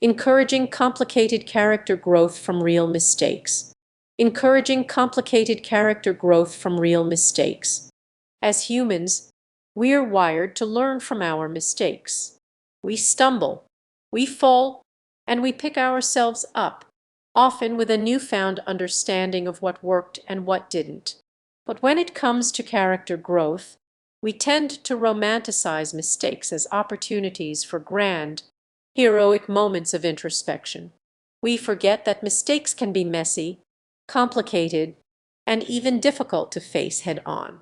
Encouraging complicated character growth from real mistakes. Encouraging complicated character growth from real mistakes. As humans, we are wired to learn from our mistakes. We stumble, we fall, and we pick ourselves up, often with a newfound understanding of what worked and what didn't. But when it comes to character growth, we tend to romanticize mistakes as opportunities for grand, heroic moments of introspection. We forget that mistakes can be messy, complicated, and even difficult to face head on.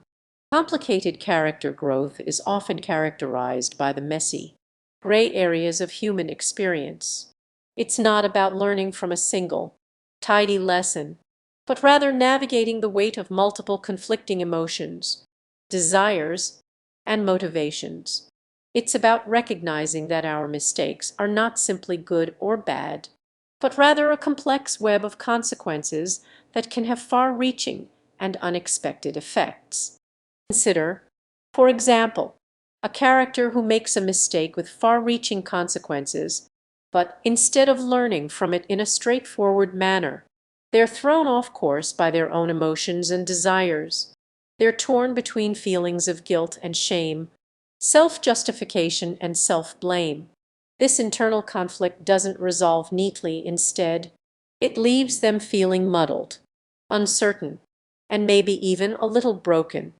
Complicated character growth is often characterized by the messy, gray areas of human experience. It's not about learning from a single, tidy lesson, but rather navigating the weight of multiple conflicting emotions, desires, and motivations. It's about recognizing that our mistakes are not simply good or bad, but rather a complex web of consequences that can have far-reaching and unexpected effects. Consider, for example, a character who makes a mistake with far-reaching consequences, but instead of learning from it in a straightforward manner, they're thrown off course by their own emotions and desires. They're torn between feelings of guilt and shame, self-justification and self-blame. This internal conflict doesn't resolve neatly. Instead, it leaves them feeling muddled, uncertain, and maybe even a little broken.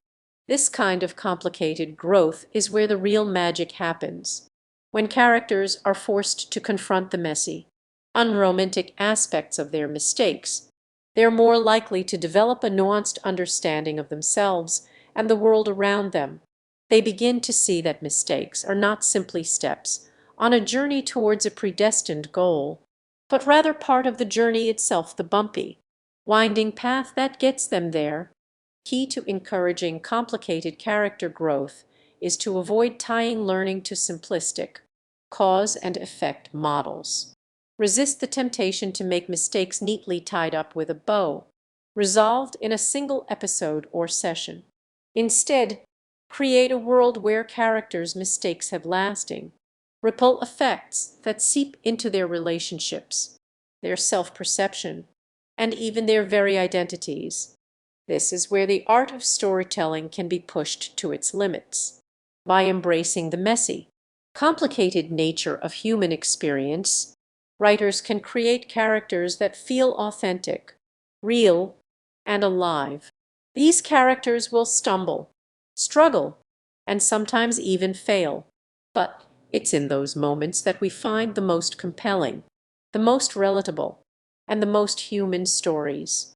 This kind of complicated growth is where the real magic happens, when characters are forced to confront the messy, unromantic aspects of their mistakes. They're more likely to develop a nuanced understanding of themselves and the world around them. They begin to see that mistakes are not simply steps on a journey towards a predestined goal, but rather part of the journey itself, the bumpy, winding path that gets them there. Key to encouraging complicated character growth is to avoid tying learning to simplistic cause and effect models. Resist the temptation to make mistakes neatly tied up with a bow, resolved in a single episode or session. Instead, create a world where characters' mistakes have lasting, ripple effects that seep into their relationships, their self-perception, and even their very identities. This is where the art of storytelling can be pushed to its limits. By embracing the messy, complicated nature of human experience, writers can create characters that feel authentic, real, and alive. These characters will stumble, struggle, and sometimes even fail. But it's in those moments that we find the most compelling, the most relatable, and the most human stories.